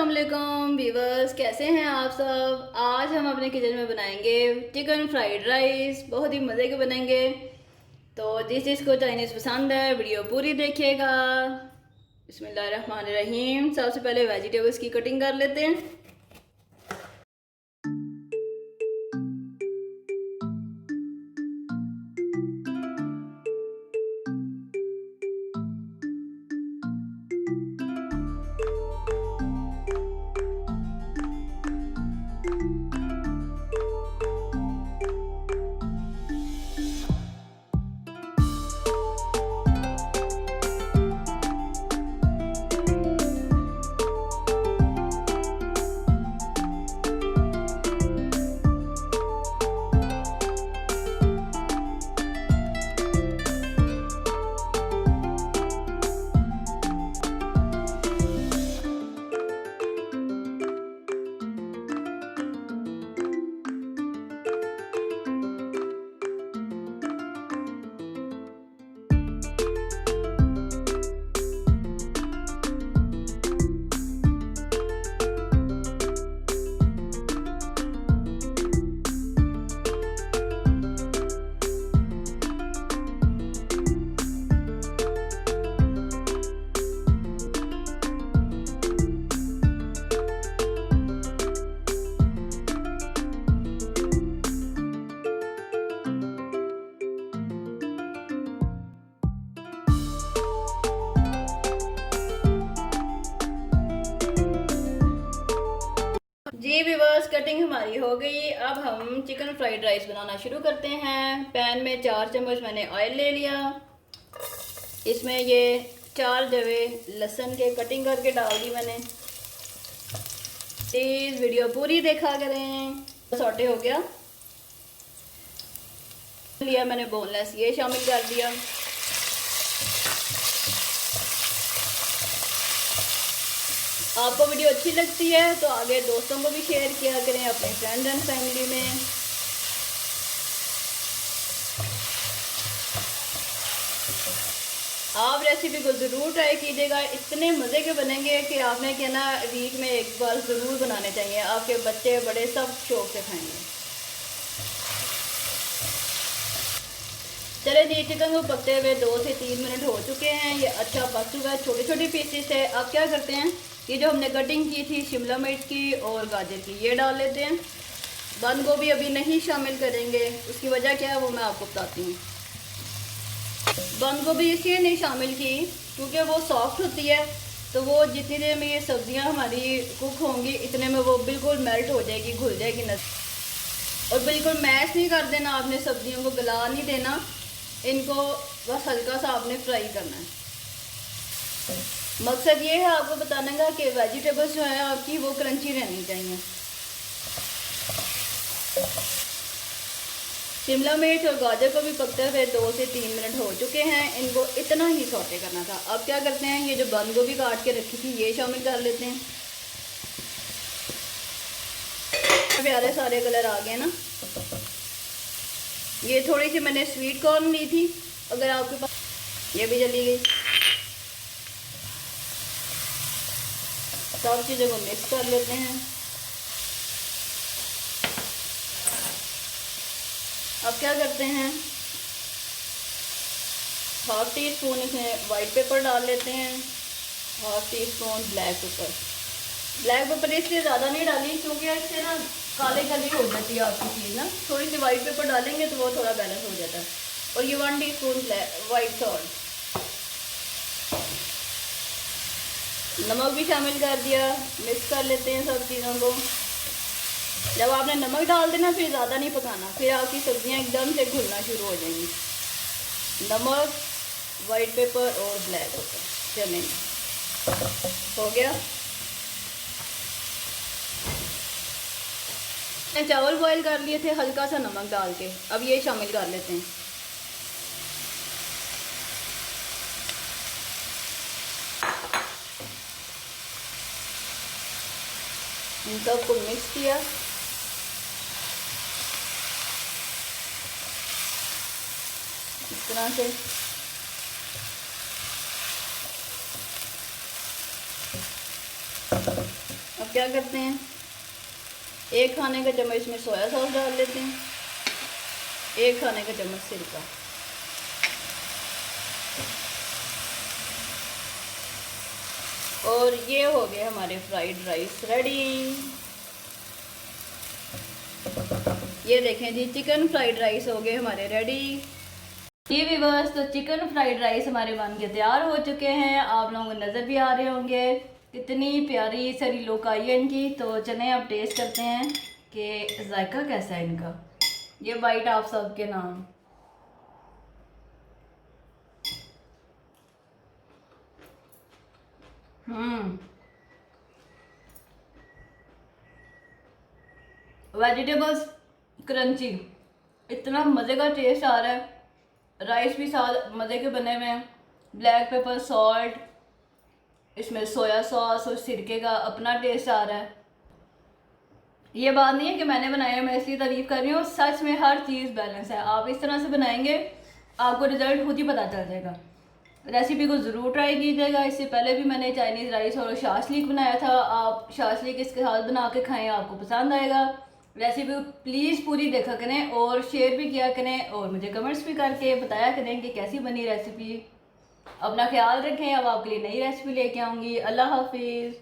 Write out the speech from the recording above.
अस्सलाम वालेकुम व्यूवर्स, कैसे हैं आप सब। आज हम अपने किचन में बनाएंगे चिकन फ्राइड राइस। बहुत ही मज़े के बनेंगे। तो जिस जिसको चाइनीज़ पसंद है वीडियो पूरी देखिएगा। बिस्मिल्लाहिर्रहमानिर्रहीम। सबसे पहले वेजिटेबल्स की कटिंग कर लेते हैं। जी व्यूवर्स, कटिंग हमारी हो गई। अब हम चिकन फ्राइड राइस बनाना शुरू करते हैं। पैन में 4 चम्मच मैंने ऑयल ले लिया। इसमें ये 4 जवे लहसुन के कटिंग करके डाल दी मैंने। प्लीज़ वीडियो पूरी देखा करें। सॉटे हो गया लिया मैंने बोनलेस, ये शामिल कर दिया। आपको वीडियो अच्छी लगती है तो आगे दोस्तों को भी शेयर किया करें, अपने फ्रेंड एंड फैमिली में। आप रेसिपी को ज़रूर ट्राई कीजिएगा। इतने मज़े के बनेंगे कि आपने क्या ना वीक में एक बार ज़रूर बनाने चाहिए। आपके बच्चे बड़े सब शौक से खाएंगे। चले जी, चिकन को पकते हुए 2 से 3 मिनट हो चुके हैं। ये अच्छा पक चुका है। छोटे छोटे पीसेस है। अब क्या करते हैं, ये जो हमने कटिंग की थी शिमला मिर्च की और गाजर की, ये डाल लेते हैं। बंद गोभी अभी नहीं शामिल करेंगे, उसकी वजह क्या है वो मैं आपको बताती हूँ। बंद गोभी इसलिए नहीं शामिल की क्योंकि वो सॉफ्ट होती है, तो वो जितनी देर में ये सब्जियां हमारी कुक होंगी इतने में वो बिल्कुल मेल्ट हो जाएगी, घुल जाएगी न। और बिल्कुल मैश नहीं कर देना आपने, सब्जियों को गला नहीं देना, इनको बस हल्का सा आपने फ्राई करना है। मकसद ये है आपको बताने का कि वेजिटेबल्स जो है आपकी वो क्रंची रहनी चाहिए। शिमला मिर्च और गाजर को भी पकते हुए 2 से 3 मिनट हो चुके हैं। इनको इतना ही सौटे करना था। अब क्या करते हैं, ये जो बंद गोभी काट के रखी थी ये शामिल कर लेते हैं। प्यारे सारे कलर आ गए ना। ये थोड़ी सी मैंने स्वीट कॉर्न ली थी, अगर आपके पास, ये भी चली गई। सब चीज़ों को मिक्स कर लेते हैं। अब क्या करते हैं, 1/2 टी स्पून इसमें वाइट पेपर डाल लेते हैं। 1/2 tea spoon black pepper. Black pepper इसलिए ज़्यादा नहीं डाली क्योंकि इससे ना काले काली हो जाती है आपकी चीज़ ना। थोड़ी सी वाइट पेपर डालेंगे तो वो थोड़ा बैलेंस हो जाता है। और ये 1 टी स्पून वाइट सॉल्ट, नमक भी शामिल कर दिया। मिक्स कर लेते हैं सब चीज़ों को। जब आपने नमक डाल देना फिर ज़्यादा नहीं पकाना, फिर आपकी सब्जियां एकदम से घुलना शुरू हो जाएंगी। नमक, वाइट पेपर और ब्लैक पेपर चलेंगे। हो गया। मैंने चावल बॉईल कर लिए थे हल्का सा नमक डाल के, अब ये शामिल कर लेते हैं। इन सबको मिक्स किया। इस तरह से क्या करते हैं, 1 खाने का चम्मच इसमें सोया सॉस डाल लेते हैं, 1 खाने का चम्मच सिरका। और ये हो गए हमारे फ्राइड राइस रेडी। ये देखें जी, चिकन फ्राइड राइस हो गए हमारे रेडी। जी व्यूअर्स, तो चिकन फ्राइड राइस हमारे बन के तैयार हो चुके हैं। आप लोगों को नज़र भी आ रहे होंगे कितनी प्यारी सारी लुक आई है इनकी। तो चलें अब टेस्ट करते हैं कि जायका कैसा है इनका। ये बाइट आप सबके नाम। वेजिटेबल्स क्रंची, इतना मज़े का टेस्ट आ रहा है। राइस भी साथ मज़े के बने हुए हैं। ब्लैक पेपर, सॉल्ट, इसमें सोया सॉस और सिरके का अपना टेस्ट आ रहा है। ये बात नहीं है कि मैंने बनाया है मैं इसलिए तारीफ़ कर रही हूँ, सच में हर चीज़ बैलेंस है। आप इस तरह से बनाएंगे आपको रिज़ल्ट खुद ही पता चल जाएगा। रेसिपी को ज़रूर ट्राई कीजिएगा। इससे पहले भी मैंने चाइनीज़ राइस और शाशलिक बनाया था। आप शाशलिक इसके साथ बना के खाएं, आपको पसंद आएगा। रेसिपी प्लीज़ पूरी देखा करें और शेयर भी किया करें और मुझे कमेंट्स भी करके बताया करें कि कैसी बनी रेसिपी। अपना ख्याल रखें। अब आपके लिए नई रेसिपी लेके आऊँगी। अल्लाह हाफिज़।